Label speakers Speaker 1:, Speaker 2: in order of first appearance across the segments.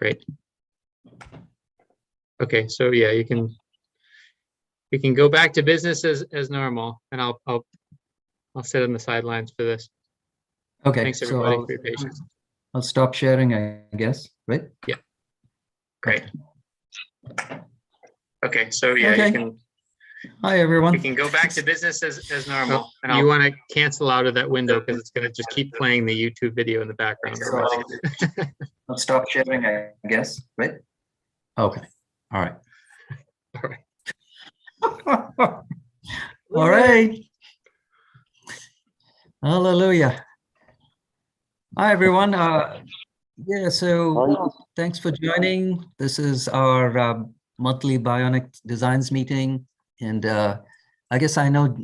Speaker 1: Great. Okay, so yeah, you can go back to business as normal, and I'll sit on the sidelines for this.
Speaker 2: Okay.
Speaker 1: Thanks everybody for your patience.
Speaker 2: I'll stop sharing, I guess, right?
Speaker 1: Yeah. Great. Okay, so yeah,
Speaker 2: Okay.
Speaker 1: you can.
Speaker 2: Hi everyone.
Speaker 1: We can go back to business as normal. Oh, and you want to cancel out of that window because it's going to just keep playing the YouTube video in the background.
Speaker 2: So I'll stop sharing, I guess, right? Okay. All right.
Speaker 1: All right.
Speaker 2: All right. Hallelujah. Hi everyone. Yeah, so thanks for joining. This is our monthly Bionic Designs meeting. And I guess I know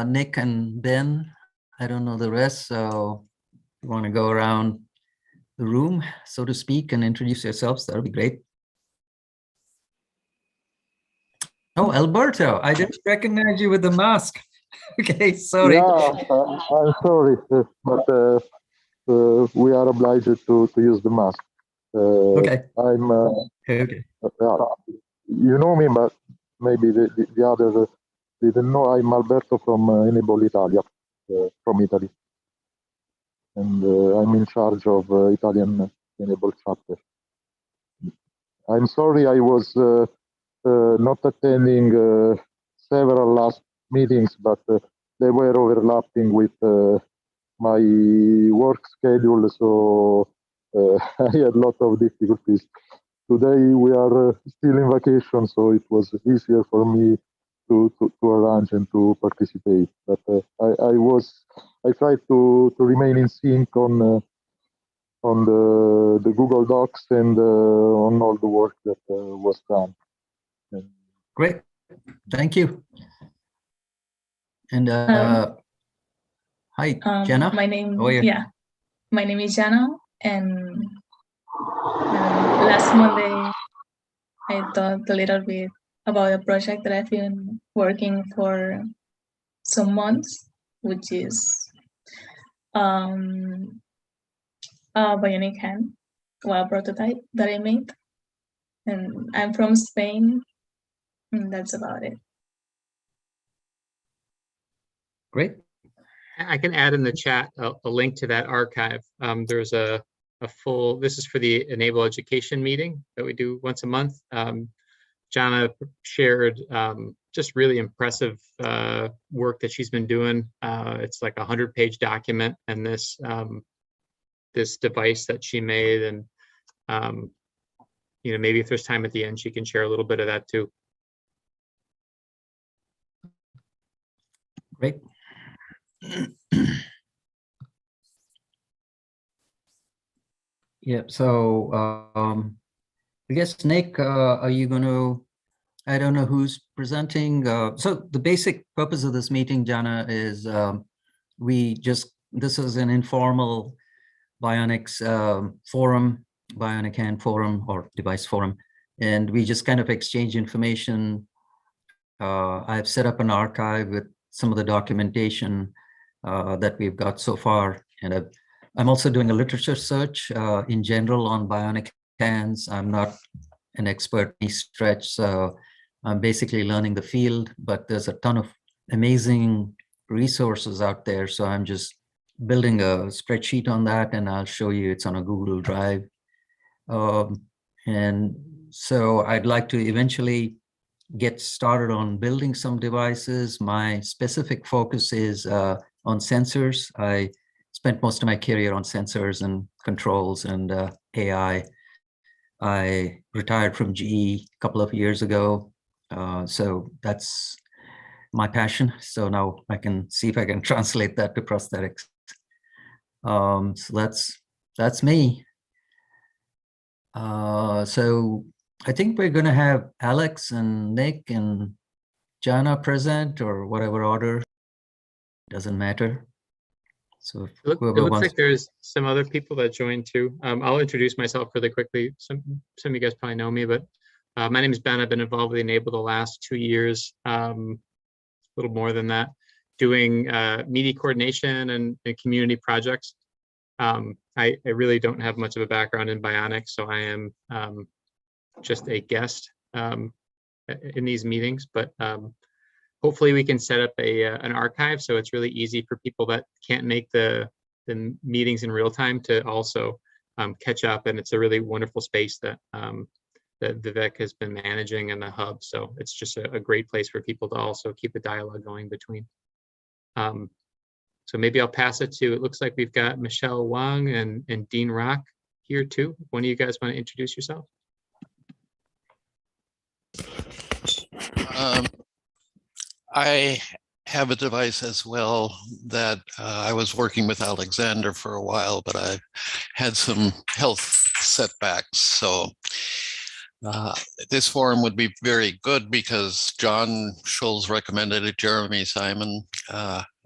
Speaker 2: Nick and Ben. I don't know the rest. So if you want to go around the room, so to speak, and introduce yourselves, that would be great. Oh, Alberto, I didn't recognize you with the mask. Okay, sorry.
Speaker 3: Yeah, I'm sorry, but we are obliged to use the mask.
Speaker 2: Okay.
Speaker 3: I'm.
Speaker 2: Okay.
Speaker 3: You know me, but maybe the others didn't know. I'm Alberto from e-NABLE Italia, from Italy, and I'm in charge of Italian e-NABLE chapter. I'm sorry I was not attending several last meetings, but they were overlapping with my work schedule, so I had a lot of difficulties. Today we are still in vacation, so it was easier for me to arrange and to participate. But I tried to remain in sync on the Google Docs and on all the work that was done.
Speaker 2: Great, thank you. And hi, Jenna.
Speaker 4: My name,
Speaker 2: How are you?
Speaker 4: yeah, my name is Jenna, and last Monday I talked a little bit about a project that I've been working for some months, which is a bionic hand, well, prototype that I made. And I'm from Spain, and that's about it.
Speaker 2: Great.
Speaker 1: I can add in the chat a link to that archive. There's a full, this is for the e-NABLE education meeting that we do once a month. Jana shared just really impressive work that she's been doing. It's like a 100-page document, and this this device that she made, and you know, maybe if there's time at the end, she can share a little bit of that too.
Speaker 2: Great. Yeah, so I guess, Nick, are you going to, I don't know who's presenting. So the basic purpose of this meeting, Jana, is this is an informal Bionics forum, Bionic Hand forum or device forum, and we just kind of exchange information. I've set up an archive with some of the documentation that we've got so far, and I'm also doing a literature search in general on bionic hands. I'm not an expert any stretch, so I'm basically learning the field, but there's a ton of amazing resources out there. So I'm just building a spreadsheet on that, and I'll show you it's on a Google Drive. And so I'd like to eventually get started on building some devices. My specific focus is on sensors. I spent most of my career on sensors and controls and AI. I retired from GE a couple of years ago. So that's my passion. So now I can see if I can translate that to prosthetics. So that's me. So I think we're going to have Alex and Nick and Jana present, or whatever order. Doesn't matter. So
Speaker 1: it looks like there's some other people that joined too. I'll introduce myself really quickly. Some of you guys probably know me, but my name is Ben. I've been involved with e-NABLE the last 2 years, a little more than that, doing media coordination and community projects. I really don't have much of a background in Bionic, so I am just a guest in these meetings, but hopefully we can set up an archive so it's really easy for people that can't make the meetings in real time to also catch up, and it's a really wonderful space that that Vivek has been managing in the hub, so it's just a great place for people to also keep the dialogue going between. So maybe I'll pass it to, it looks like we've got Michelle Wang and Dean Rock here too. One of you guys want to introduce yourself?
Speaker 5: I have a device as well that I was working with Alexander for a while, but I've had some health setbacks. So this forum would be very good because John Scholes recommended it, Jeremy Simon.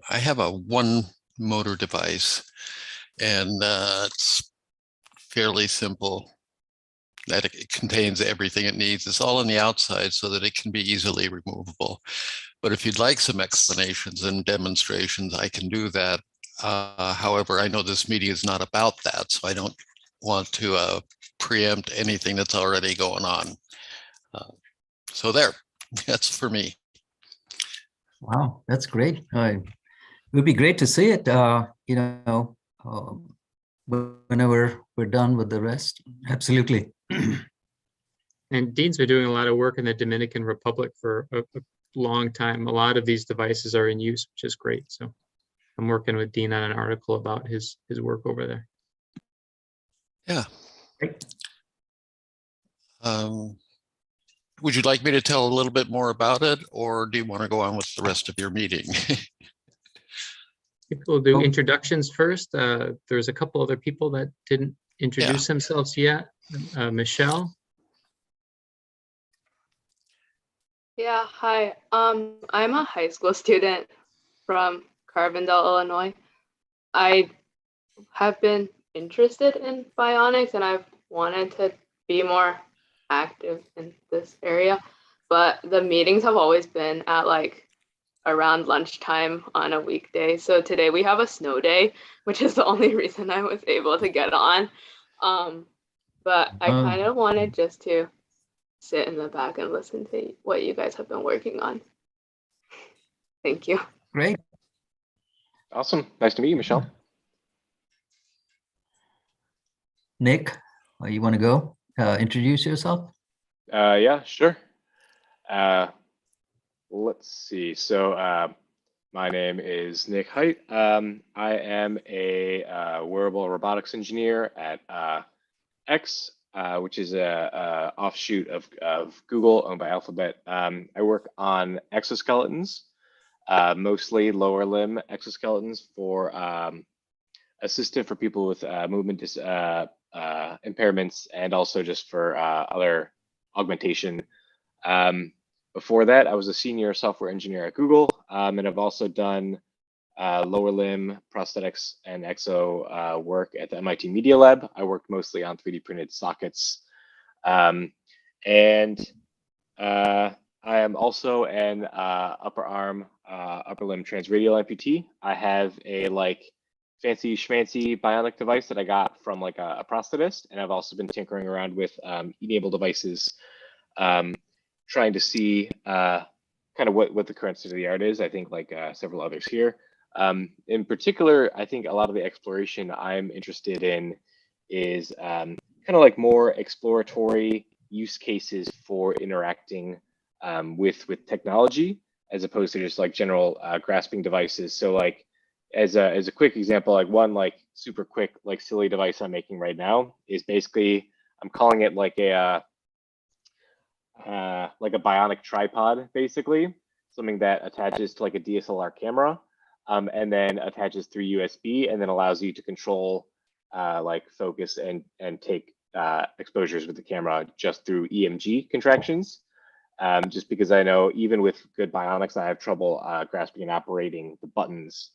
Speaker 5: I have a one motor device, and it's fairly simple. That it contains everything it needs. It's all on the outside so that it can be easily removable. But if you'd like some explanations and demonstrations, I can do that. However, I know this meeting is not about that, so I don't want to preempt anything that's already going on. So there, that's for me.
Speaker 2: Wow, that's great. It would be great to see it, you know, whenever we're done with the rest. Absolutely.
Speaker 1: And Dean's been doing a lot of work in the Dominican Republic for a long time. A lot of these devices are in use, which is great. So I'm working with Dean on an article about his work over there.
Speaker 5: Yeah. Would you like me to tell a little bit more about it, or do you want to go on with the rest of your meeting?
Speaker 1: We'll do introductions first. There's a couple other people that didn't introduce themselves yet. Michelle.
Speaker 6: Yeah, hi. I'm a high school student from Carbondale, Illinois. I have been interested in bionics and I've wanted to be more active in this area, but the meetings have always been at like around lunchtime on a weekday. So today we have a snow day, which is the only reason I was able to get on. But I kind of wanted just to sit in the back and listen to what you guys have been working on. Thank you.
Speaker 2: Great.
Speaker 7: Awesome. Nice to meet you, Michelle.
Speaker 2: Nick, you want to go introduce yourself?
Speaker 7: Yeah, sure. Let's see. So my name is Nick Height. I am a wearable robotics engineer at X, which is a offshoot of Google, owned by Alphabet. I work on exoskeletons, mostly lower limb exoskeletons for assistant for people with movement impairments, and also just for other augmentation. Before that, I was a senior software engineer at Google, and I've also done lower limb prosthetics and exo work at the MIT Media Lab. I worked mostly on 3D printed sockets. And I am also an upper arm, upper limb transradial amputee. I have a fancy schmancy bionic device that I got from a prosthetist, and I've also been tinkering around with e-NABLE devices, trying to see kind of what the current state of the art is. I think several others here. In particular, I think a lot of the exploration I'm interested in is kind of more exploratory use cases for interacting with technology, as opposed to just general grasping devices. So as a quick example, one super quick silly device I'm making right now is basically, I'm calling it a bionic tripod, basically, something that attaches to a DSLR camera, and then attaches through USB, and then allows you to control focus and take exposures with the camera just through EMG contractions. Just because I know even with good bionics, I have trouble grasping and operating the buttons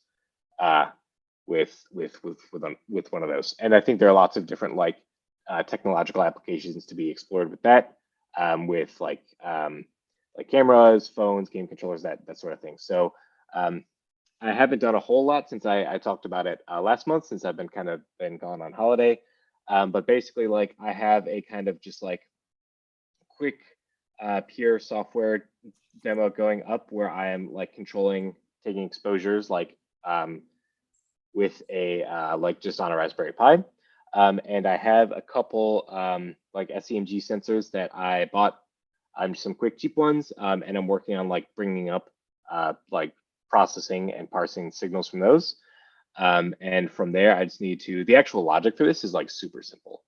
Speaker 7: with one of those. And I think there are lots of different technological applications to be explored with that, with cameras, phones, game controllers, that sort of thing. So I haven't done a whole lot since I talked about it last month, since I've been gone on holiday. But basically, like, I have a kind of just like quick pure software demo going up where I am like taking exposures like with a like just on a Raspberry Pi. And I have a couple like SEMG sensors that I bought, some quick cheap ones, and I'm working on like bringing up like processing and parsing signals from those. And from there, I just need to, the actual logic for this is like super simple.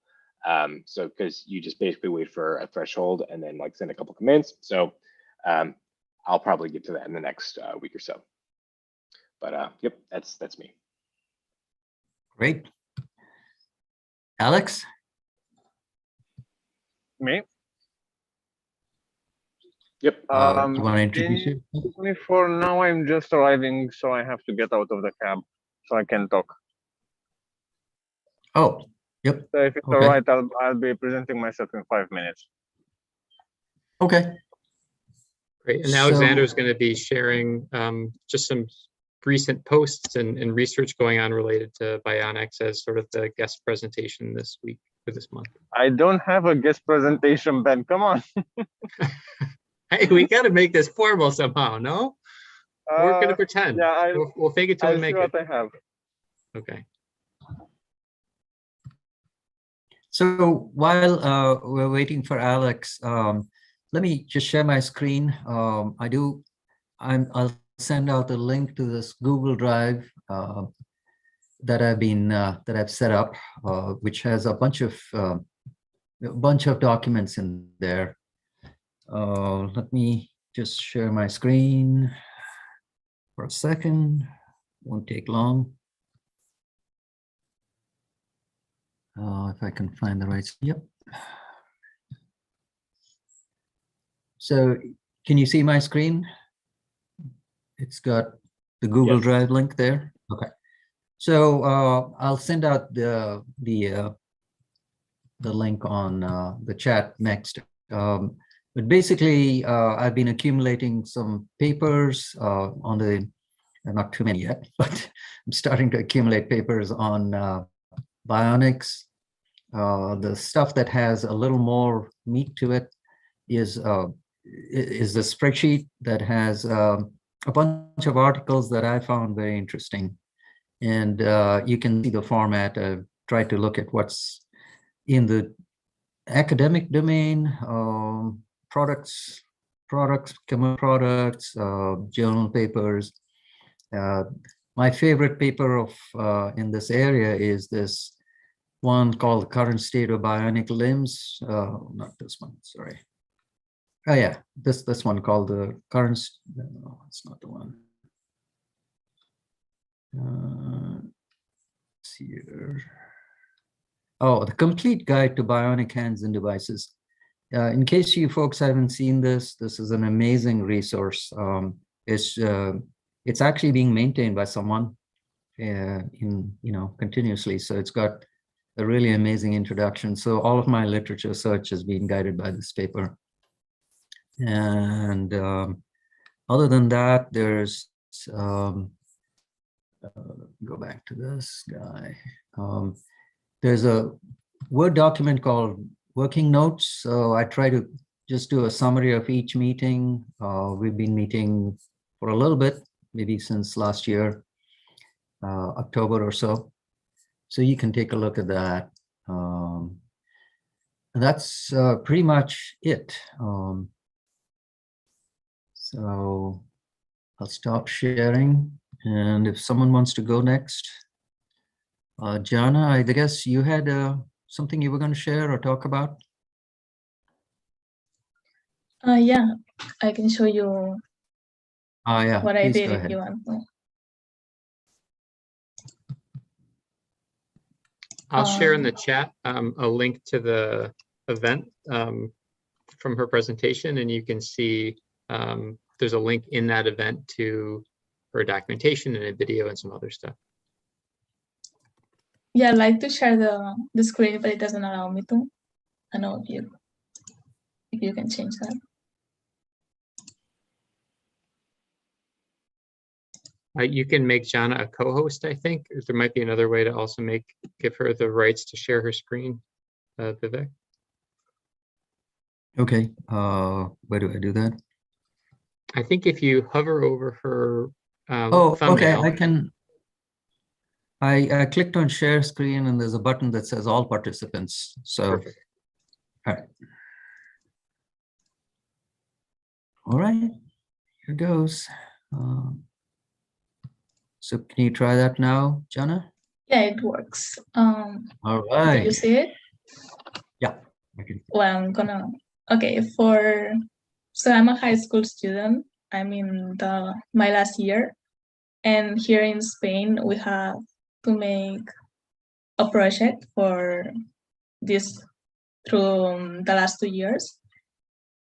Speaker 7: So because you just basically wait for a threshold and then like send a couple commands. So I'll probably get to that in the next week or so. But yep, that's me.
Speaker 2: Great. Alex?
Speaker 8: Me?
Speaker 7: Yep.
Speaker 2: You want to introduce
Speaker 8: in-
Speaker 2: you?
Speaker 8: For now, I'm just arriving, so I have to get out of the cab so I can talk.
Speaker 2: Oh, yep.
Speaker 8: So if it's
Speaker 2: Okay.
Speaker 8: all right, I'll be presenting myself in 5 minutes.
Speaker 2: Okay.
Speaker 1: Great. And
Speaker 2: So-
Speaker 1: Alexander's going to be sharing just some recent posts and research going on related to Bionics as sort of the guest presentation this week for this month.
Speaker 8: I don't have a guest presentation, Ben. Come on.
Speaker 1: Hey, we got to make this formal somehow, no? We're going to pretend.
Speaker 8: Yeah,
Speaker 1: We'll fake it till
Speaker 8: I'll
Speaker 1: we
Speaker 8: see
Speaker 1: make it.
Speaker 8: what I have.
Speaker 1: Okay.
Speaker 2: So while we're waiting for Alex, let me just share my screen. I'll send out a link to this Google Drive that I've set up, which has a bunch of documents in there. Let me just share my screen for a second. Won't take long. If I can find the right, yep. So can you see my screen? It's got the Google
Speaker 7: Yes.
Speaker 2: Drive link there. Okay. So I'll send out the link on the chat next. But basically, I've been accumulating some papers on the, not too many yet, but I'm starting to accumulate papers on Bionics. The stuff that has a little more meat to it is the spreadsheet that has a bunch of articles that I found very interesting. And you can see the format. I've tried to look at what's in the academic domain, products, commercial products, journal papers. My favorite paper of in this area is this one called Current State of Bionic Limbs. Not this one, sorry. Oh yeah, this one called the current, no, it's not the one. Let's see here. Oh, the complete guide to bionic hands and devices. In case you folks haven't seen this, this is an amazing resource. It's actually being maintained by someone continuously. So it's got a really amazing introduction. So all of my literature search has been guided by this paper. And other than that, there's go back to this guy. There's a Word document called Working Notes. So I try to just do a summary of each meeting. We've been meeting for a little bit, maybe since last year, October or so. So you can take a look at that. That's pretty much it. So I'll stop sharing. And if someone wants to go next, Jana, I guess you had something you were going to share or talk about?
Speaker 4: Yeah, I can show you
Speaker 2: Yeah,
Speaker 4: what I
Speaker 2: please
Speaker 4: did
Speaker 2: go
Speaker 4: if
Speaker 2: ahead.
Speaker 4: you want.
Speaker 1: I'll share in the chat a link to the event from her presentation, and you can see there's a link in that event to her documentation and a video and some other stuff.
Speaker 4: Yeah, I'd like to share the screen, but it doesn't allow me to. I know if you can change that.
Speaker 1: You can make Jana a co-host, I think. There might be another way to also give her the rights to share her screen, Vivek.
Speaker 2: Okay, where do I do that?
Speaker 1: I think if you hover over her
Speaker 2: Oh, okay,
Speaker 1: thumbnail.
Speaker 2: I can. I clicked on share screen and there's a button that says all participants. So,
Speaker 1: Perfect.
Speaker 2: all right. All right, here goes. So can you try that now, Jana?
Speaker 4: Yeah, it works.
Speaker 2: All
Speaker 4: Do
Speaker 2: right.
Speaker 4: you see it?
Speaker 2: Yeah. I can.
Speaker 4: Well, okay, so I'm a high school student. I'm in my last year. And here in Spain, we have to make a project for this through the last 2 years.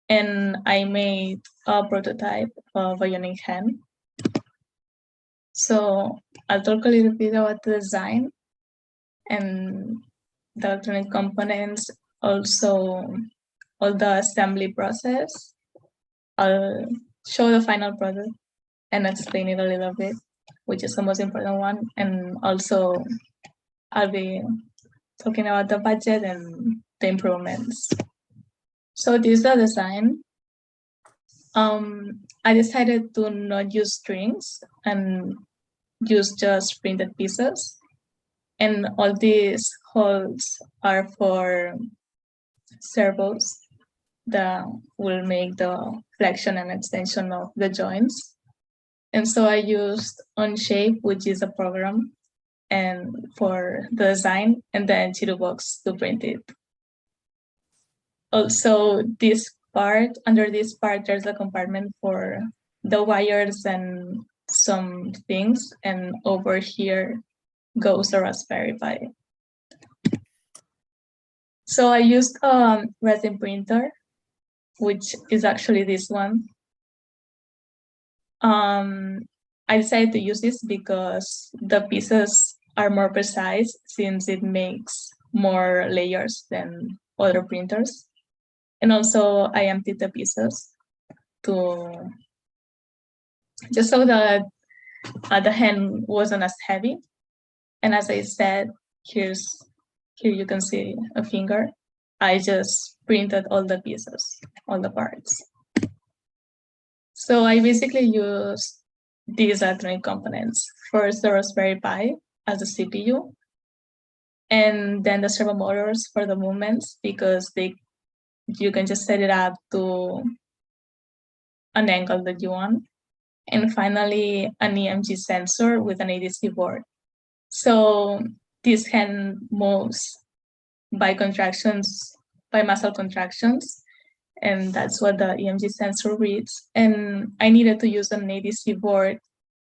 Speaker 4: And I made a prototype of a Bionic hand. So I'll talk a little bit about the design and the electronic components, also all the assembly process. I'll show the final product and explain it a little bit, which is the most important one. And also I'll be talking about the budget and the improvements. So this is the design. I decided to not use strings and use just printed pieces. And all these holes are for servos that will make the flexion and extension of the joints. And so I used Onshape, which is a program, and for the design, and then Cheeto Box to print it. Also, under this part, there's a compartment for the wires and some things, and over here goes a Raspberry Pi. So I used a resin printer, which is actually this one. I decided to use this because the pieces are more precise since it makes more layers than other printers. And also I emptied the pieces just so that the hand wasn't as heavy. And as I said, here you can see a finger. I just printed all the pieces, all the parts. So I basically used these electronic components. First, the Raspberry Pi as a CPU, and then the servo motors for the movements, because you can just set it up to an angle that you want. And finally, an EMG sensor with an ADC board. So this hand moves by muscle contractions, and that's what the EMG sensor reads. And I needed to use an ADC board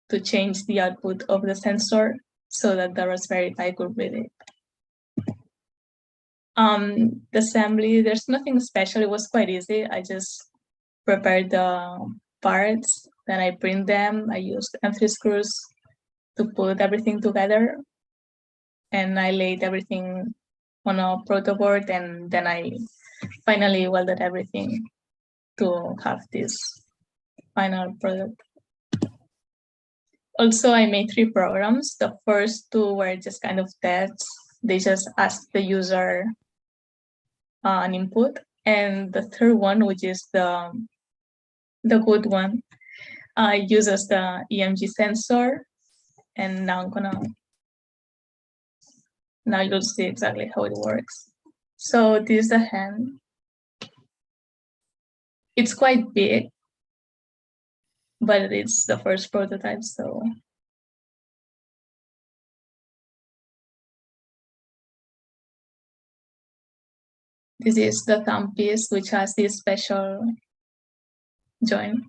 Speaker 4: to change the output of the sensor so that the Raspberry Pi could read it. The assembly, there's nothing special. It was quite easy. I just prepared the parts, then I print them. I used M3 screws to put everything together, and I laid everything on a proto board, and then I finally welded everything to have this final product. Also, I made 3 programs. The first 2 were just kind of tests. They just asked the user an input. And the third one, which is the good one, uses the EMG sensor. And now now you'll see exactly how it works. So this is the hand. It's quite big, but it's the first prototype, so. This is the thumb piece, which has this special joint.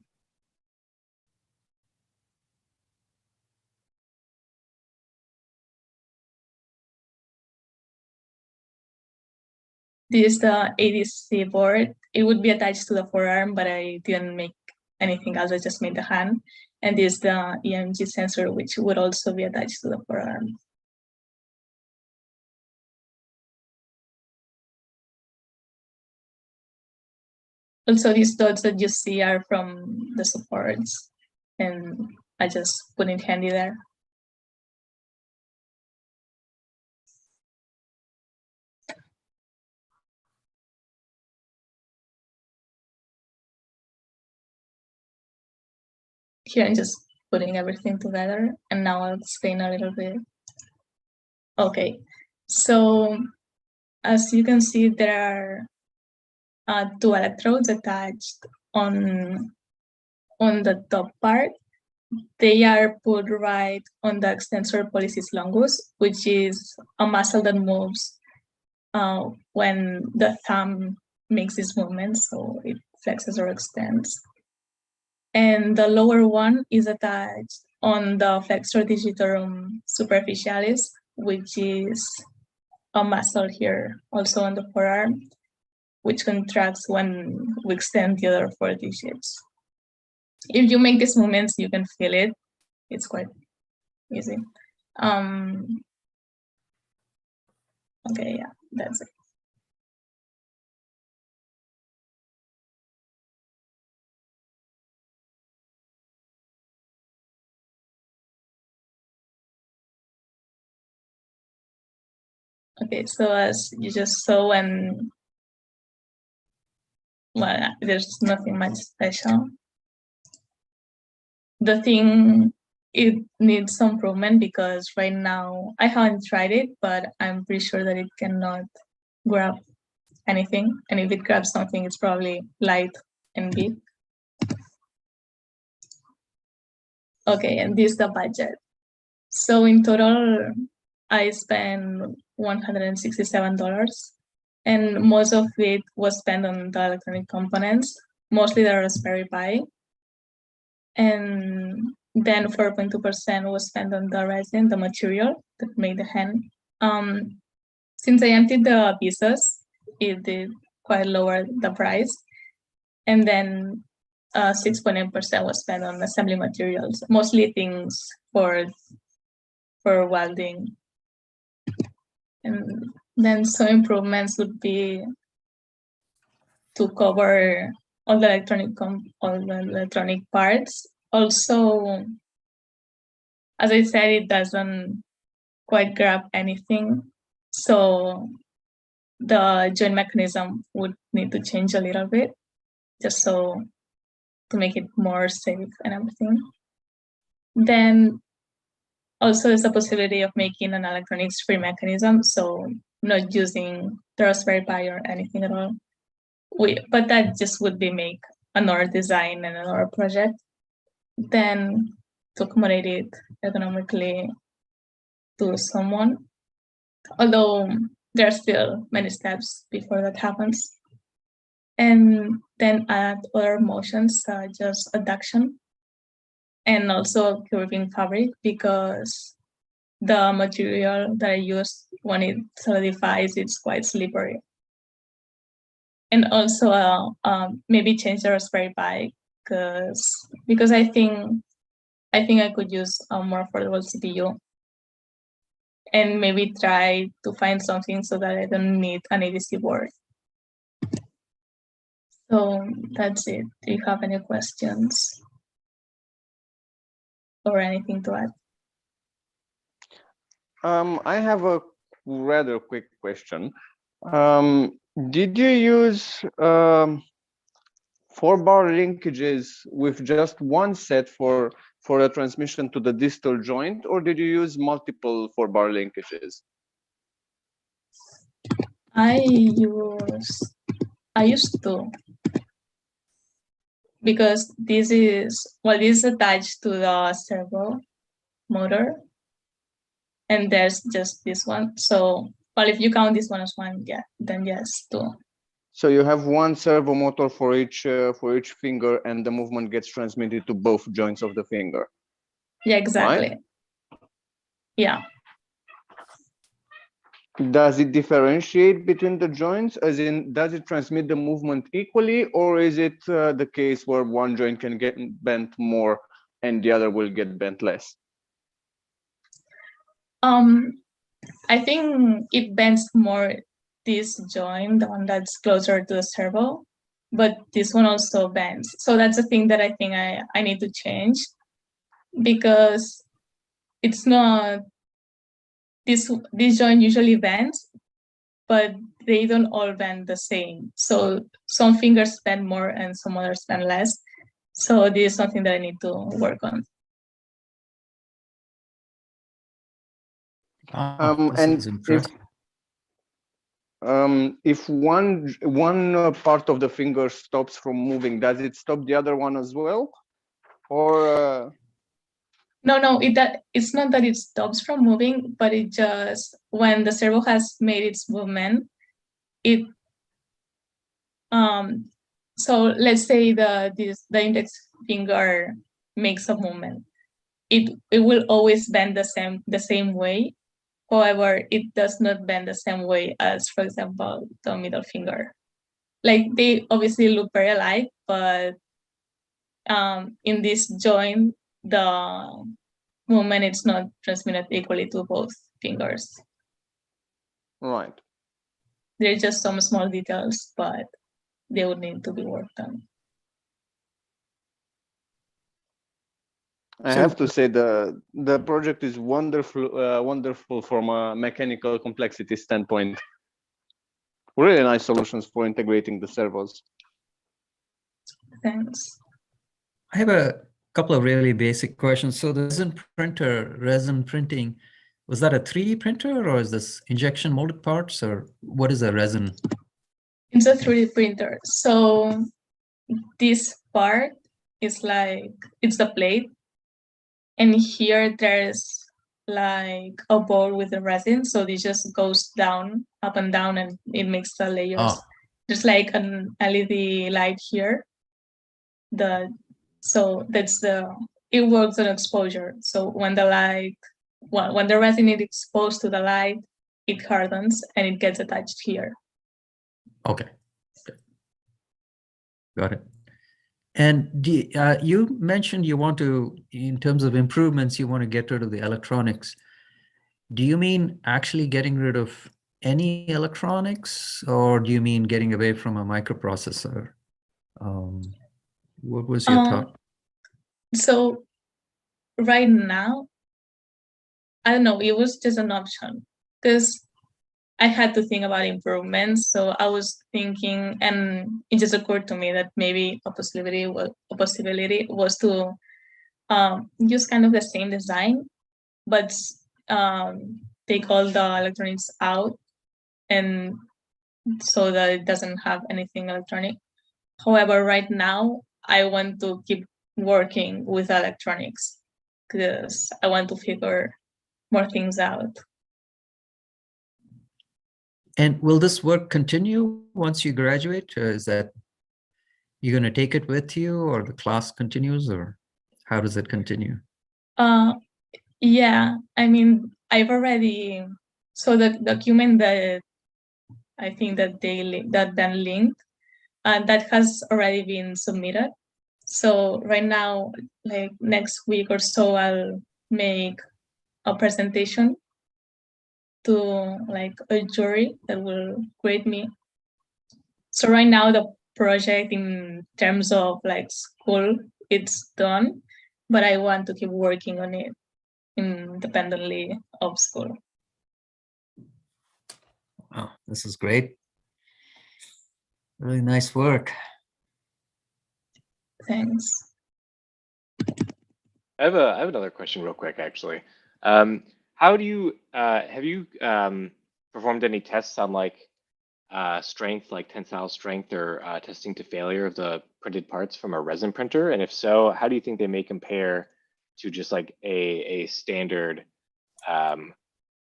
Speaker 4: This is the ADC board. It would be attached to the forearm, but I didn't make anything else. I just made the hand. And this is the EMG sensor, which would also be attached to the forearm. Also, these dots that you see are from the supports. And I just put it handy there. Here I'm just putting everything together, and now I'll explain a little bit. Okay, so as you can see, there are 2 electrodes attached on the top part. They are put right on the extensor pollicis longus, which is a muscle that moves when the thumb makes this movement, so it flexes or extends. And the lower one is attached on the flexor digitorum superficialis, which is a muscle here, also on the forearm, which contracts when we extend the other 4 digits. If you make these movements, you can feel it. It's quite easy. Okay, yeah, that's it. Okay, so as you just saw, when, well, there's nothing much special. The thing, it needs some improvement because right now I haven't tried it, but I'm pretty sure that it cannot grab anything. And if it grabs something, it's probably light and big. Okay, and this is the budget. So in total, I spent $167, and most of it was spent on the electronic components, mostly the Raspberry Pi. And then 4.2% was spent on the resin, the material that made the hand. Since I emptied the pieces, it did quite lower the price. And then 6.8% was spent on assembly materials, mostly things for welding. And then some improvements would be to cover all the electronic parts. Also, as I said, it doesn't quite grab anything. So the joint mechanism would need to change a little bit, just so to make it more safe and everything. Then also there's a possibility of making an electronics-free mechanism, so not using the Raspberry Pi or anything at all. But that just would be make another design and another project. Then to accommodate it economically to someone, although there are still many steps before that happens. And then add other motions such as adduction and also curving fabric, because the material that I use when it solidifies, it's quite slippery. And also maybe change the Raspberry Pi because I think I could use a more affordable CPU, and maybe try to find something so that I don't need an ADC board. So that's it. Do you have any questions or anything to add?
Speaker 8: I have a rather quick question. Did you use 4-bar linkages with just one set for a transmission to the distal joint, or did you use multiple 4-bar linkages?
Speaker 4: I used to, because this is attached to the servo motor, and there's just this one. So, well, if you count this one as one, yeah, then yes, 2.
Speaker 8: So you have one servo motor for each finger, and the movement gets transmitted to both joints of the finger.
Speaker 4: Yeah, exactly.
Speaker 8: Right?
Speaker 4: Yeah.
Speaker 8: Does it differentiate between the joints? As in, does it transmit the movement equally, or is it the case where one joint can get bent more and the other will get bent less?
Speaker 4: I think it bends more this joint, the one that's closer to the servo, but this one also bends. So that's the thing that I think I need to change, because it's not, this joint usually bends, but they don't all bend the same. So some fingers bend more and some others bend less. So this is something that I need to work on.
Speaker 2: This
Speaker 8: And
Speaker 2: is impressive.
Speaker 8: if one part of the finger stops from moving, does it stop the other one as well? Or
Speaker 4: No, it's not that it stops from moving, but it just, when the servo has made its movement, it so let's say the index finger makes a movement. It will always bend the same way. However, it does not bend the same way as, for example, the middle finger. Like, they obviously look very alike, but in this joint, the movement is not transmitted equally to both fingers.
Speaker 8: right.
Speaker 4: There are just some small details, but they would need to be worked on.
Speaker 8: I have to say the project is wonderful from a mechanical complexity standpoint. Really nice solutions for integrating the servos.
Speaker 4: Thanks.
Speaker 2: I have a couple of really basic questions. So the resin printing, was that a 3D printer, or is this injection molded parts, or what is a resin?
Speaker 4: It's a 3D printer. So this part is like, it's the plate. And here there's like a ball with the resin. So this just goes down, up and down, and it makes the layers.
Speaker 2: Oh.
Speaker 4: There's like an LED light here. So that's it works on exposure. So when the light, when the resin is exposed to the light, it hardens and it gets attached here.
Speaker 2: Okay. Got it. And you mentioned you want to, in terms of improvements, you want to get rid of the electronics. Do you mean actually getting rid of any electronics, or do you mean getting away from a microprocessor? What was your thought?
Speaker 4: So right now, I don't know, it was just an option because I had to think about improvements. So I was thinking, and it just occurred to me that maybe a possibility was to use kind of the same design, but take all the electronics out, and so that it doesn't have anything electronic. However, right now I want to keep working with electronics because I want to figure more things out.
Speaker 2: And will this work continue once you graduate? Is that you're going to take it with you, or the class continues, or how does it continue?
Speaker 4: Yeah, I mean, I've already, so the document that I think that Ben linked, that has already been submitted. So right now, like next week or so, I'll make a presentation to like a jury that will grade me. So right now the project in terms of like school, it's done, but I want to keep working on it independently of school.
Speaker 2: Wow, this is great. Really nice work.
Speaker 4: Thanks.
Speaker 7: I have another question real quick, actually. How do you have you performed any tests on like strength, like tensile strength, or testing to failure of the printed parts from a resin printer? And if so, how do you think they may compare to just like a standard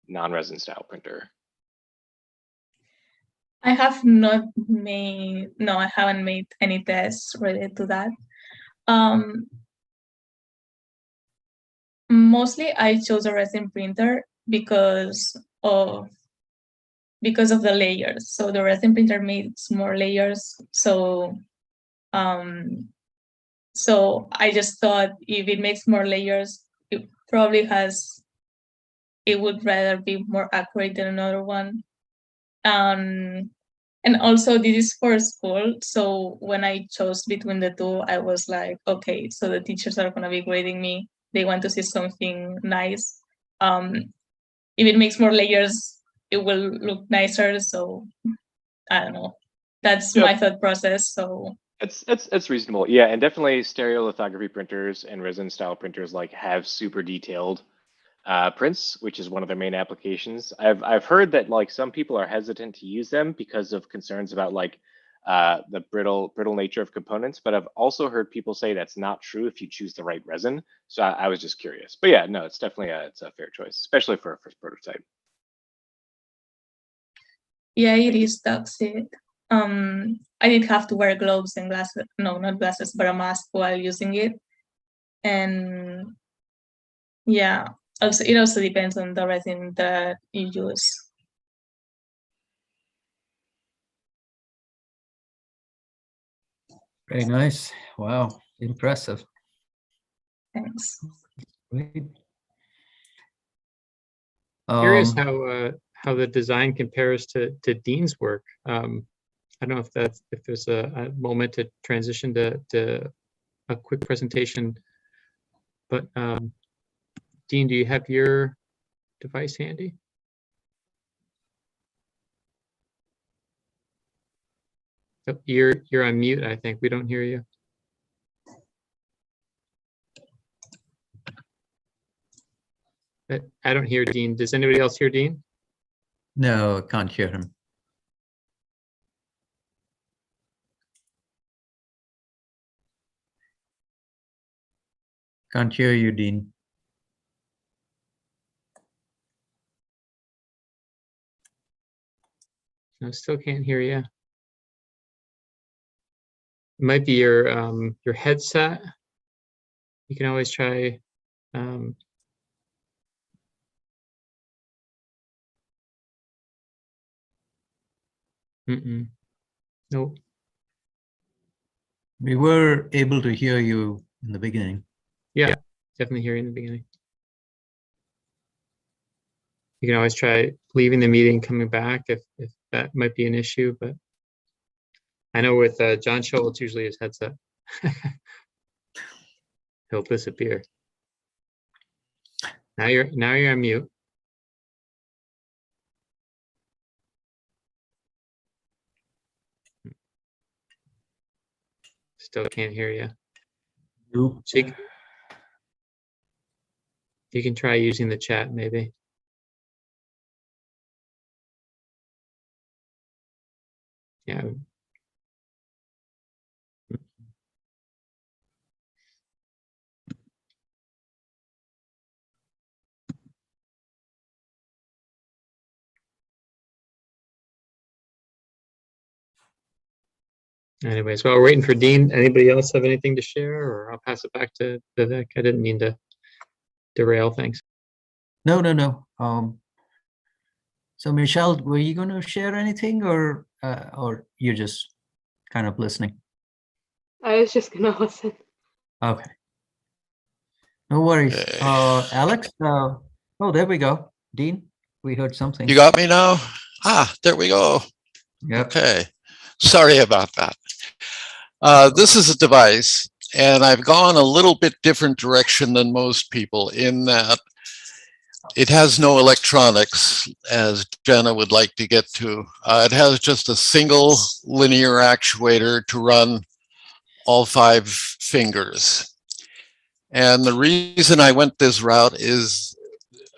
Speaker 7: non-resin style printer?
Speaker 4: I haven't made any tests related to that. Mostly I chose a resin printer because of the layers. So the resin printer makes more layers. So so I just thought if it makes more layers, it probably it would rather be more accurate than another one. And also this is for school. So when I chose between the two, I was like, okay, so the teachers are gonna be grading me they want to see something nice. If it makes more layers, it will look nicer. So I don't know. That's my thought process. So
Speaker 7: it's reasonable. Yeah, and definitely stereolithography printers and resin style printers like have super detailed prints, which is one of their main applications. I've heard that like some people are hesitant to use them because of concerns about like the brittle nature of components, but I've also heard people say that's not true if you choose the right resin. So I was just curious, but yeah, no, it's definitely it's a fair choice, especially for a first prototype.
Speaker 4: yeah, it is toxic. I did have to wear gloves and glasses. No, not glasses, but a mask while using it. And yeah, also it also depends on the resin that you use.
Speaker 2: Very nice. Wow, impressive.
Speaker 4: Thanks.
Speaker 2: Great.
Speaker 1: Curious how the design compares to Dean's work. I don't know if there's a moment to transition to a quick presentation, but Dean, do you have your device handy? Oh, you're on mute, I think. We don't hear you. I don't hear Dean. Does anybody else hear Dean?
Speaker 2: No, I can't hear him. Can't hear you, Dean.
Speaker 1: No, still can't hear you. It might be your headset. You can always try. Nope.
Speaker 2: We were able to hear you in the beginning.
Speaker 1: Yeah, definitely hear you in the beginning. You can always try leaving the meeting, coming back if that might be an issue, but I know with John Scholl, it's usually his headset. He'll disappear. Now you're on mute. Still can't hear you.
Speaker 2: Nope.
Speaker 1: So you can try using the chat maybe. Yeah. Anyways, while we're waiting for Dean, anybody else have anything to share, or I'll pass it back to Vivek. I didn't mean to derail things.
Speaker 2: No. So Michelle, were you going to share anything, or you're just kind of listening?
Speaker 6: I was just gonna listen.
Speaker 2: Okay. No worries.
Speaker 5: Okay.
Speaker 2: Alex, oh, there we go. Dean, we heard something.
Speaker 5: You got me now? There we go.
Speaker 2: Yep.
Speaker 5: Okay. Sorry about that. This is a device, and I've gone a little bit different direction than most people in that it has no electronics, as Jenna would like to get to. It has just a single linear actuator to run all 5 fingers. And the reason I went this route is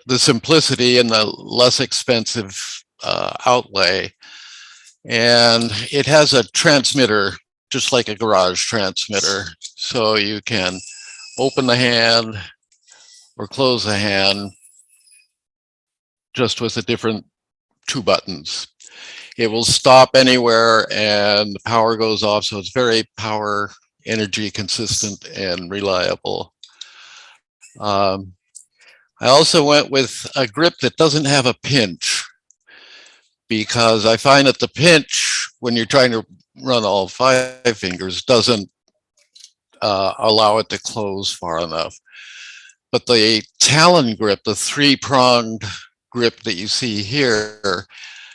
Speaker 5: the simplicity and the less expensive outlay. And it has a transmitter, just like a garage transmitter. So you can open the hand or close the hand just with a different 2 buttons. It will stop anywhere and the power goes off. So it's very power, energy consistent and reliable. I also went with a grip that doesn't have a pinch, because I find that the pinch, when you're trying to run all 5 fingers, doesn't allow it to close far enough. But the talon grip, the 3-pronged grip that you see here,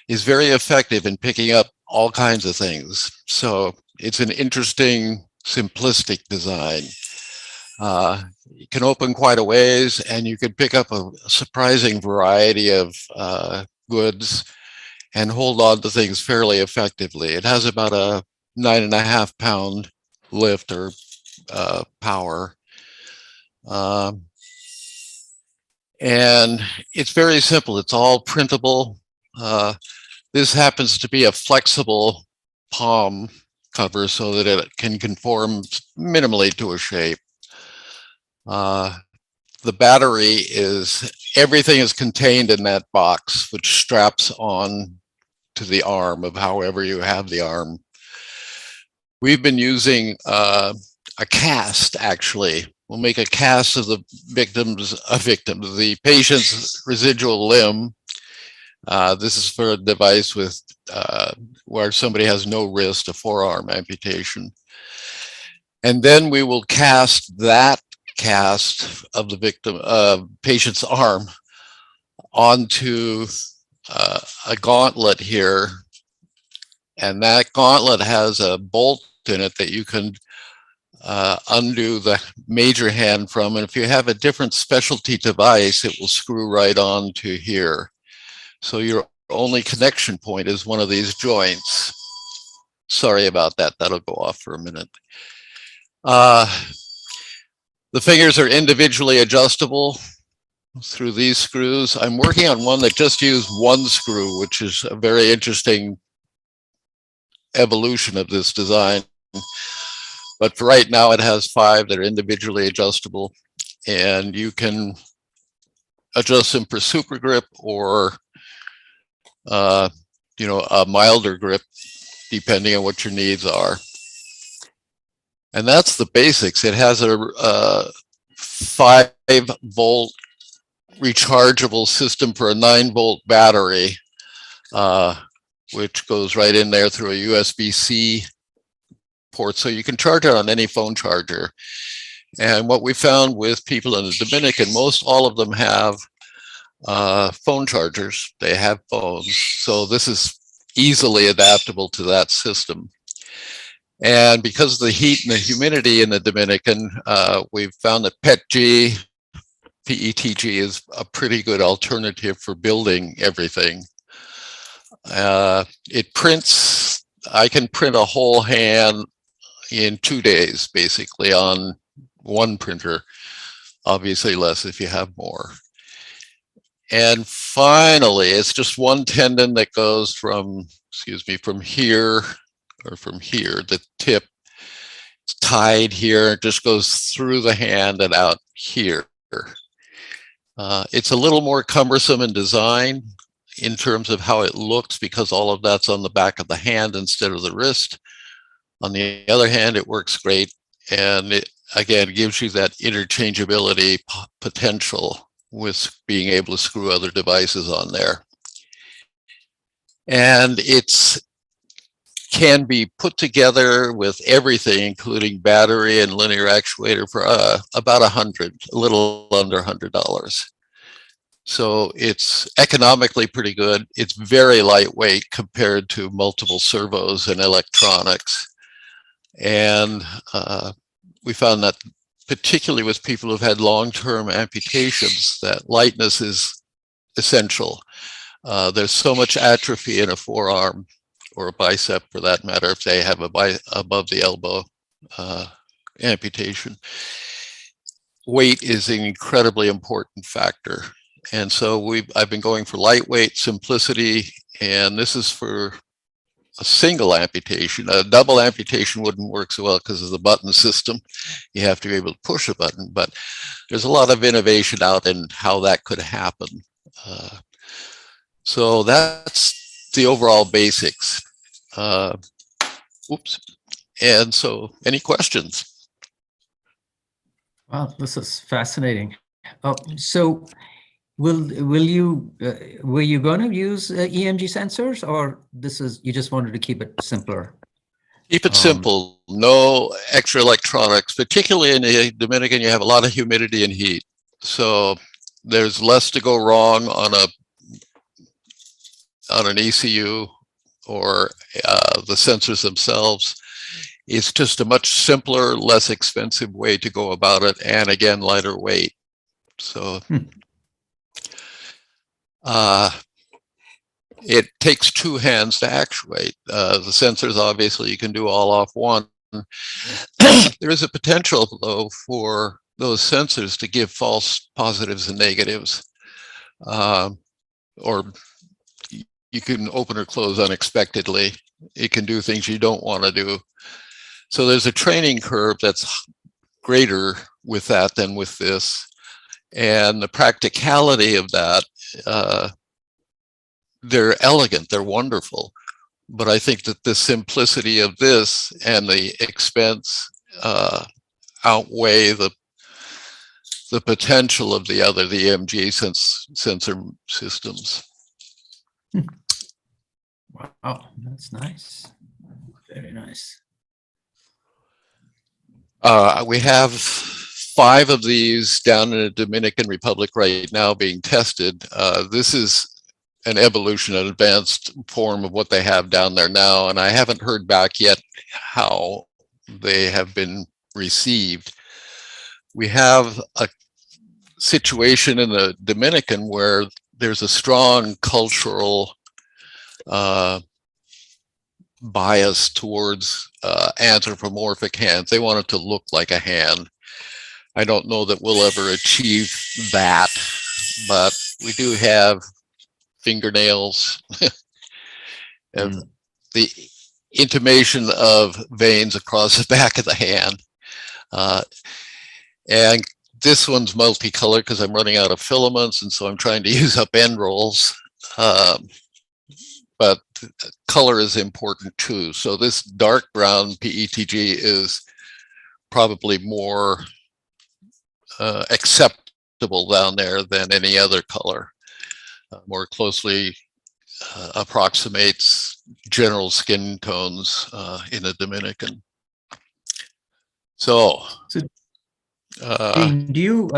Speaker 5: is very effective in picking up all kinds of things. So it's an interesting, simplistic design. You can open quite a ways, and you can pick up a surprising variety of goods and hold on to things fairly effectively. It has about a 9.5 pound lift or power. And it's very simple. It's all printable. This happens to be a flexible palm cover so that it can conform minimally to a shape. The battery everything is contained in that box, which straps on to the arm of however you have the arm. We've been using a cast, actually. We'll make a cast of the the patient's residual limb. This is for a device with where somebody has no wrist, a forearm amputation. And then we will cast that cast of the patient's arm onto a gauntlet here. And that gauntlet has a bolt in it that you can undo the major hand from. And if you have a different specialty device, it will screw right on to here. So your only connection point is one of these joints. Sorry about that. That'll go off for a minute. The fingers are individually adjustable through these screws. I'm working on one that just used one screw, which is a very interesting evolution of this design. But for right now, it has 5 that are individually adjustable, and you can adjust them for super grip or a milder grip, depending on what your needs are. And that's the basics. It has a 5-volt rechargeable system for a 9-volt battery, which goes right in there through a USB-C port. So you can charge it on any phone charger. And what we found with people in the Dominican, most all of them have phone chargers. They have phones. So this is easily adaptable to that system. And because of the heat and the humidity in the Dominican, we've found that PETG is a pretty good alternative for building everything. It prints, I can print a whole hand in 2 days, basically, on one printer. Obviously less if you have more. And finally, it's just one tendon that goes from here, or from here, the tip, it's tied here, it just goes through the hand and out here. It's a little more cumbersome in design in terms of how it looks, because all of that's on the back of the hand instead of the wrist. On the other hand, it works great, and it again gives you that interchangeability potential with being able to screw other devices on there. And it's can be put together with everything, including battery and linear actuator, for about a little under $100. So it's economically pretty good. It's very lightweight compared to multiple servos and electronics. And we found that particularly with people who've had long-term amputations, that lightness is essential. There's so much atrophy in a forearm, or a bicep for that matter, if they have a above the elbow amputation. Weight is an incredibly important factor. And so I've been going for lightweight, simplicity, and this is for a single amputation. A double amputation wouldn't work so well because of the button system. You have to be able to push a button, but there's a lot of innovation out in how that could happen. So that's the overall basics. Oops. And so any questions?
Speaker 2: Wow, this is fascinating. So were you going to use EMG sensors, or you just wanted to keep it simpler?
Speaker 5: Keep it simple. No extra electronics. Particularly in the Dominican, you have a lot of humidity and heat, so there's less to go wrong on an ECU or the sensors themselves. It's just a much simpler, less expensive way to go about it, and again, lighter weight. So it takes two hands to actuate. The sensors, obviously, you can do all off one. There is a potential, though, for those sensors to give false positives and negatives. Or you can open or close unexpectedly. It can do things you don't want to do. So there's a training curve that's greater with that than with this. And the practicality of that, they're elegant, they're wonderful. But I think that the simplicity of this and the expense outweigh the potential of the other, the EMG sensor systems.
Speaker 2: Wow, that's nice. Very nice.
Speaker 5: We have 5 of these down in the Dominican Republic right now being tested. This is an evolution, an advanced form of what they have down there now, and I haven't heard back yet how they have been received. We have a situation in the Dominican where there's a strong cultural bias towards anthropomorphic hands. They want it to look like a hand. I don't know that we'll ever achieve that, but we do have fingernails and the intimation of veins across the back of the hand. And this one's multicolored because I'm running out of filaments, and so I'm trying to use up end rolls. But color is important too. So this dark brown PETG is probably more acceptable down there than any other color. More closely approximates general skin tones in the Dominican. So,
Speaker 2: Dean, do you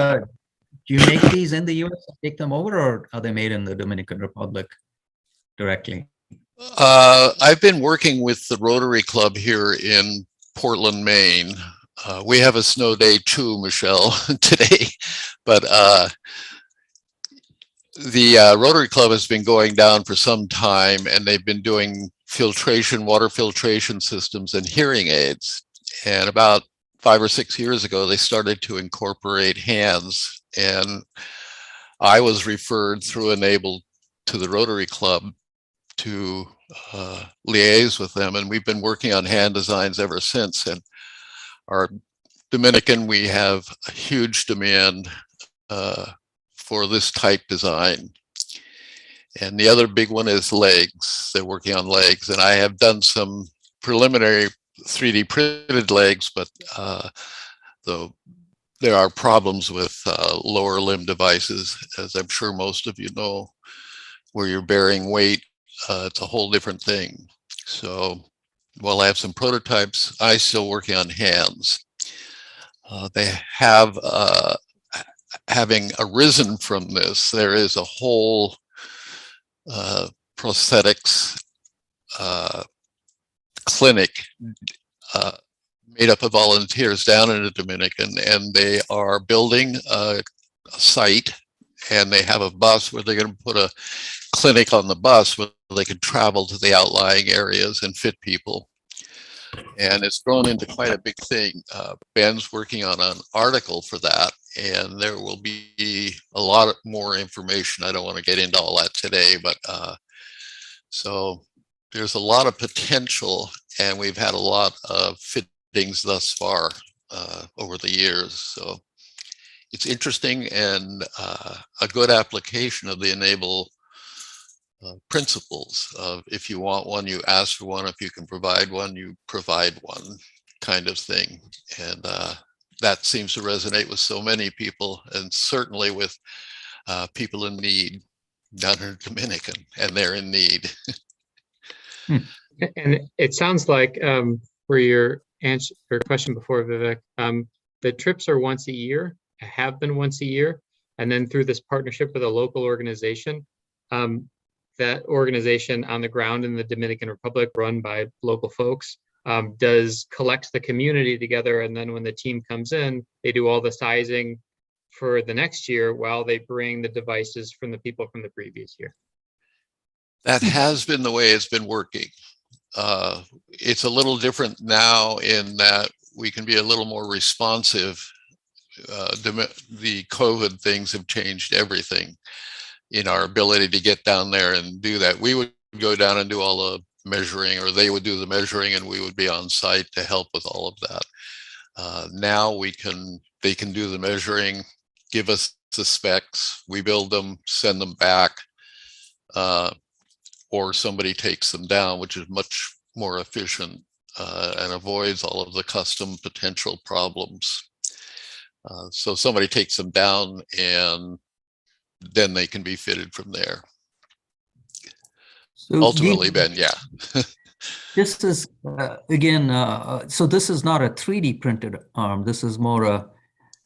Speaker 2: make these in the US and take them over, or are they made in the Dominican Republic directly?
Speaker 5: I've been working with the Rotary Club here in Portland, Maine. We have a snow day too, Michelle, today, but the Rotary Club has been going down for some time, and they've been doing filtration, water filtration systems and hearing aids. And about 5 or 6 years ago, they started to incorporate hands, and I was referred through e-NABLE to the Rotary Club to liaise with them, and we've been working on hand designs ever since. And our Dominican, we have a huge demand for this type design. And the other big one is legs. They're working on legs, and I have done some preliminary 3D printed legs, but though there are problems with lower limb devices, as I'm sure most of you know, where you're bearing weight. It's a whole different thing. So while I have some prototypes, I'm still working on hands. They have, having arisen from this, there is a whole prosthetics clinic made up of volunteers down in the Dominican, and they are building a site, and they have a bus where they're going to put a clinic on the bus where they can travel to the outlying areas and fit people. And it's grown into quite a big thing. Ben's working on an article for that, and there will be a lot more information. I don't want to get into all that today, but so there's a lot of potential, and we've had a lot of fittings thus far over the years. So it's interesting and a good application of the e-NABLE principles of, if you want one, you ask for one. If you can provide one, you provide one, kind of thing. And that seems to resonate with so many people, and certainly with people in need down in the Dominican, and they're in need.
Speaker 1: And it sounds like for your answer, your question before, Vivek, the trips are once a year, have been once a year, and then through this partnership with a local organization, that organization on the ground in the Dominican Republic, run by local folks, does collect the community together, and then when the team comes in, they do all the sizing for the next year while they bring the devices from the people from the previous year.
Speaker 5: That has been the way it's been working. It's a little different now in that we can be a little more responsive. The COVID things have changed everything in our ability to get down there and do that. We would go down and do all the measuring, or they would do the measuring, and we would be on site to help with all of that. Now they can do the measuring, give us the specs, we build them, send them back, or somebody takes them down, which is much more efficient and avoids all of the custom potential problems. So somebody takes them down and then they can be fitted from there.
Speaker 2: So
Speaker 5: Ultimately, Ben, yeah.
Speaker 2: This is, again, so this is not a 3D printed arm. This is more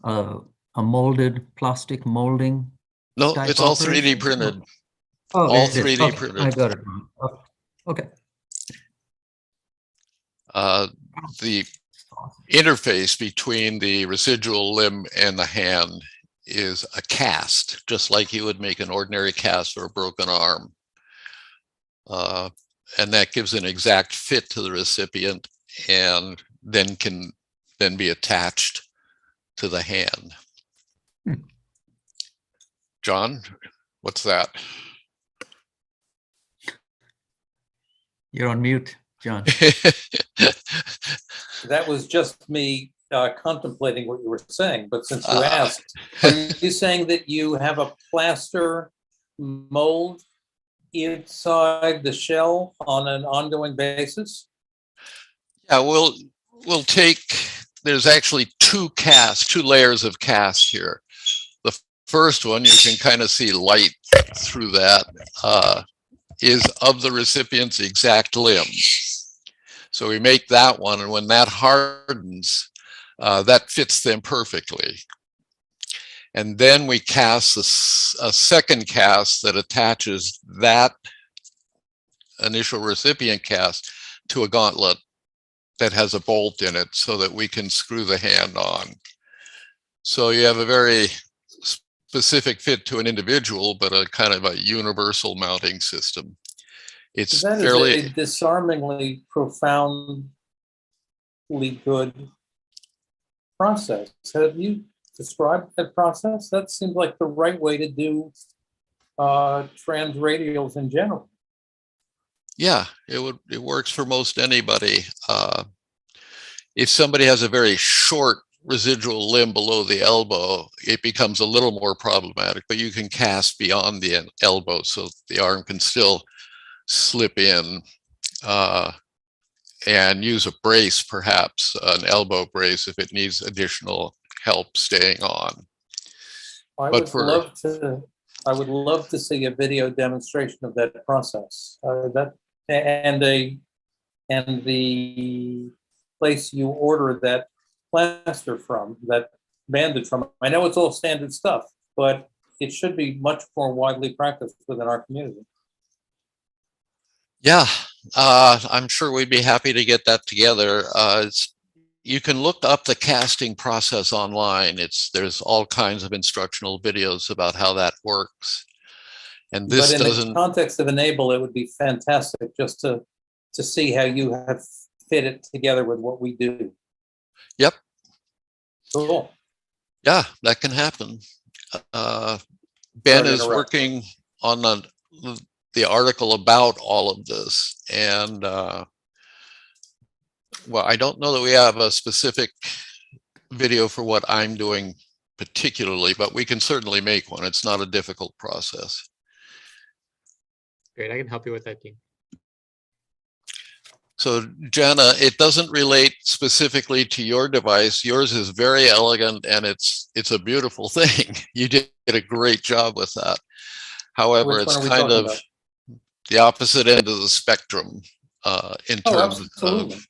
Speaker 2: a molded plastic molding.
Speaker 5: No,
Speaker 2: type
Speaker 5: it's all
Speaker 2: operation?
Speaker 5: 3D printed.
Speaker 2: Oh,
Speaker 5: all
Speaker 2: it is.
Speaker 5: 3D
Speaker 2: Okay,
Speaker 5: printed.
Speaker 2: I got it wrong. Okay.
Speaker 5: The interface between the residual limb and the hand is a cast, just like you would make an ordinary cast for a broken arm. And that gives an exact fit to the recipient and then can then be attached to the hand. John, what's that?
Speaker 2: You're on mute, John.
Speaker 9: That was just me contemplating what you were saying, but since you asked, are you saying that you have a plaster mold inside the shell on an ongoing basis?
Speaker 5: Yeah, we'll take, there's actually two layers of cast here. The first one, you can kind of see light through that, is of the recipient's exact limb. So we make that one, and when that hardens, that fits them perfectly. And then we cast a second cast that attaches that initial recipient cast to a gauntlet that has a bolt in it so that we can screw the hand on. So you have a very specific fit to an individual, but a kind of a universal mounting system. It's
Speaker 9: That
Speaker 5: fairly
Speaker 9: is a disarmingly profoundly good process. Have you described that process? That seems like the right way to do transradials in general.
Speaker 5: Yeah, it works for most anybody. If somebody has a very short residual limb below the elbow, it becomes a little more problematic, but you can cast beyond the elbow so the arm can still slip in and use a brace, perhaps an elbow brace, if it needs additional help staying on.
Speaker 9: I would love to see a video demonstration of that process. And the place you order that plaster from, that bandage from. I know it's all standard stuff, but it should be much more widely practiced within our community.
Speaker 5: Yeah, I'm sure we'd be happy to get that together. You can look up the casting process online. There's all kinds of instructional videos about how that works. And this
Speaker 9: but in
Speaker 5: doesn't.
Speaker 9: the context of e-NABLE, it would be fantastic just to see how you have fit it together with what we do.
Speaker 5: Yep.
Speaker 9: Cool.
Speaker 5: Yeah, that can happen. Ben is
Speaker 9: interrupt.
Speaker 5: working on the article about all of this, and well, I don't know that we have a specific video for what I'm doing particularly, but we can certainly make one. It's not a difficult process.
Speaker 1: Great, I can help you with that, Dean.
Speaker 5: So Jana, it doesn't relate specifically to your device. Yours is very elegant and it's a beautiful thing. You did a great job with that. However,
Speaker 9: Which
Speaker 5: it's
Speaker 9: one are we
Speaker 5: kind
Speaker 9: talking
Speaker 5: of
Speaker 9: about?
Speaker 5: the opposite end of the spectrum in terms
Speaker 9: absolutely.
Speaker 5: of.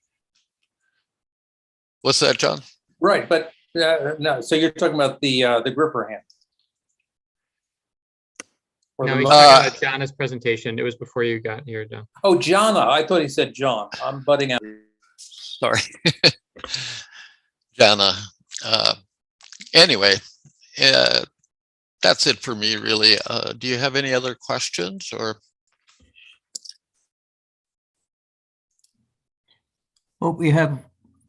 Speaker 5: What's that, John?
Speaker 9: Right, but no. So you're talking about the gripper hand. Or
Speaker 1: No,
Speaker 9: the
Speaker 1: he's
Speaker 9: mo-
Speaker 1: talking about Jana's presentation. It was before you got here, John.
Speaker 9: Oh, Jana. I thought he said John. I'm butting out.
Speaker 5: Sorry. Jana. Anyway, that's it for me, really. Do you have any other questions or?
Speaker 2: Well, we have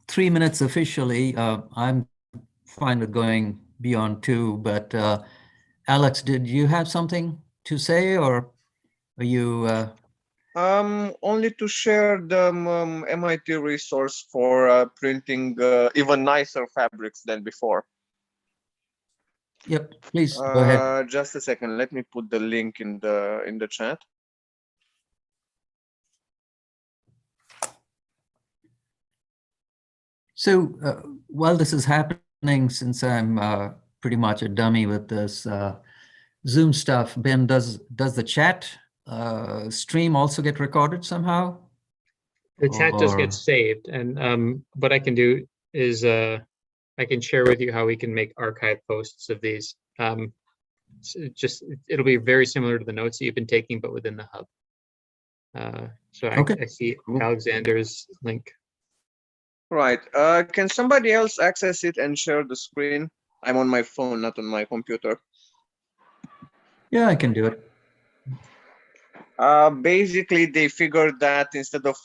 Speaker 2: 3 minutes officially. I'm fine with going beyond 2, but Alex, did you have something to say, or are you?
Speaker 8: Only to share the MIT resource for printing even nicer fabrics than before.
Speaker 2: Yep, please go ahead.
Speaker 8: Just a second. Let me put the link in the chat.
Speaker 2: So while this is happening, since I'm pretty much a dummy with this Zoom stuff, Ben, does the chat stream also get recorded somehow?
Speaker 1: The chat just
Speaker 2: Or-
Speaker 1: gets saved, and what I can do is I can share with you how we can make archive posts of these. It'll be very similar to the notes that you've been taking, but within the hub. So
Speaker 2: Okay,
Speaker 1: I see
Speaker 2: cool.
Speaker 1: Alexander's link.
Speaker 8: Right. Can somebody else access it and share the screen? I'm on my phone, not on my computer.
Speaker 2: Yeah, I can do it.
Speaker 8: Basically, they figured that instead of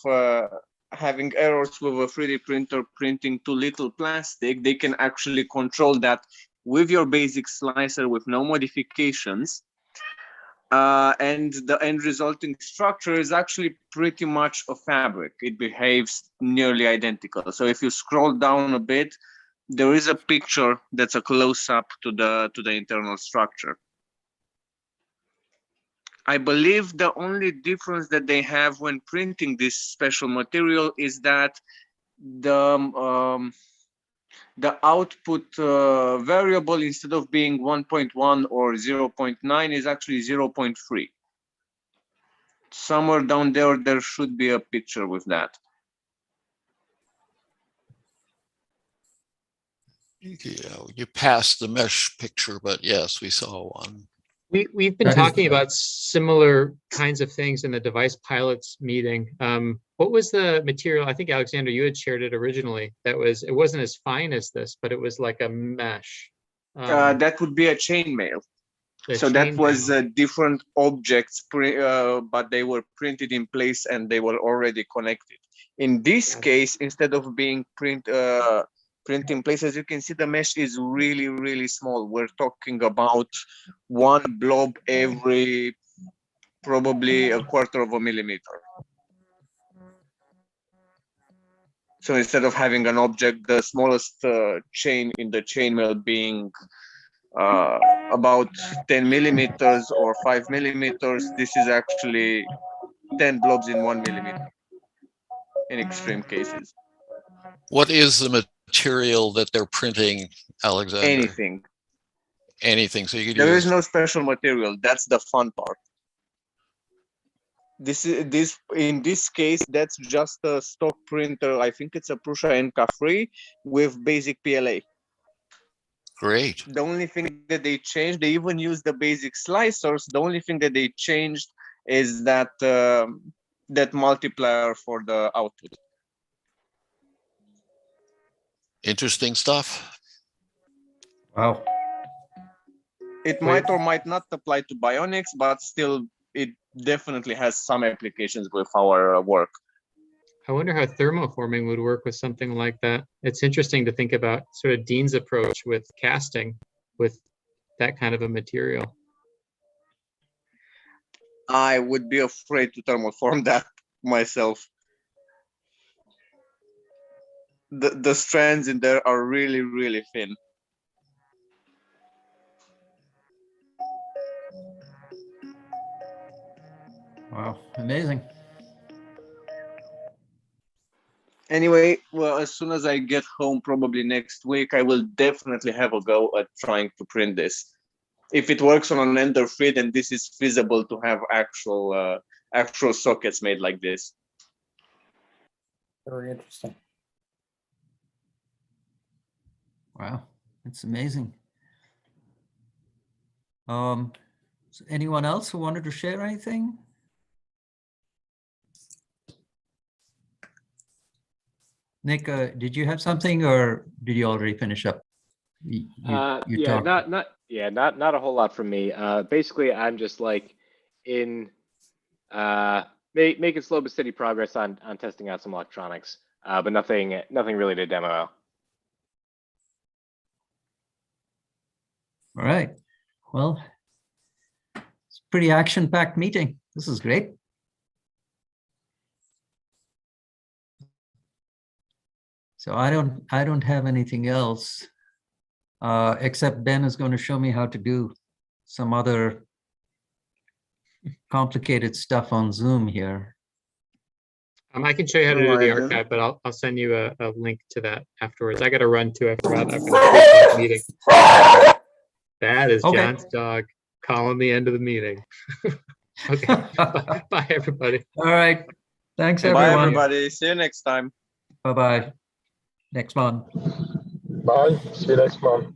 Speaker 8: having errors with a 3D printer printing too little plastic, they can actually control that with your basic slicer with no modifications. And the end resulting structure is actually pretty much a fabric. It behaves nearly identical. So if you scroll down a bit, there is a picture that's a close-up to the internal structure. I believe the only difference that they have when printing this special material is that the output variable, instead of being 1.1 or 0.9, is actually 0.3. Somewhere down there should be a picture with that.
Speaker 5: Yeah, you passed the mesh picture, but yes, we saw one.
Speaker 1: We've been
Speaker 2: That is-
Speaker 1: talking about similar kinds of things in the device pilots meeting. What was the material? I think Alexander, you had shared it originally. It wasn't as fine as this, but it was like a mesh.
Speaker 8: That would be a chainmail. So that was different objects, but they were printed in place and they were already connected. In this case, instead of being print in place, as you can see, the mesh is really, really small. We're talking about one blob every probably 1/4 of a millimeter. So instead of having an object, the smallest chain in the chainmail being about 10 millimeters or 5 millimeters, this is actually 10 blobs in 1 millimeter in extreme cases.
Speaker 5: What is the material that they're printing, Alexander?
Speaker 8: Anything.
Speaker 5: Anything. So you could
Speaker 8: There
Speaker 5: use.
Speaker 8: is no special material. That's the fun part. In this case, that's just a stock printer. I think it's a Prusa NK3 with basic PLA.
Speaker 5: Great.
Speaker 8: The only thing that they changed, they even used the basic slicers. The only thing that they changed is that that multiplier for the output.
Speaker 5: Interesting stuff.
Speaker 2: Wow.
Speaker 8: It might or might not apply to Bionics, but still, it definitely has some applications with our work.
Speaker 1: I wonder how thermoforming would work with something like that. It's interesting to think about sort of Dean's approach with casting with that kind of a material.
Speaker 8: I would be afraid to thermoform that myself. The strands in there are really, really thin.
Speaker 2: Wow, amazing.
Speaker 8: Anyway, well, as soon as I get home, probably next week, I will definitely have a go at trying to print this. If it works on an Ender 3, then this is feasible to have actual sockets made like this.
Speaker 9: Very interesting.
Speaker 2: Wow, it's amazing. Is anyone else who wanted to share anything? Nick, did you have something, or did you already finish up? You
Speaker 7: Yeah,
Speaker 2: talked.
Speaker 7: not a whole lot from me. Basically, I'm just like in making slow but steady progress on testing out some electronics, but nothing really to demo out.
Speaker 2: All right. Well, it's a pretty action-packed meeting. This is great. So I don't have anything else, except Ben is going to show me how to do some other complicated stuff on Zoom here.
Speaker 1: I can show you how to do the
Speaker 8: Right.
Speaker 1: archive, but I'll send you a link to that afterwards. I got to run too. I've got a 3 o'clock meeting. That is
Speaker 2: Okay.
Speaker 1: John's dog calling the end of the meeting. Okay, bye everybody.
Speaker 2: All right. Thanks,
Speaker 8: Bye,
Speaker 2: everyone.
Speaker 8: everybody. See you next time.
Speaker 2: Bye-bye. Next month.
Speaker 3: Bye. See you next month.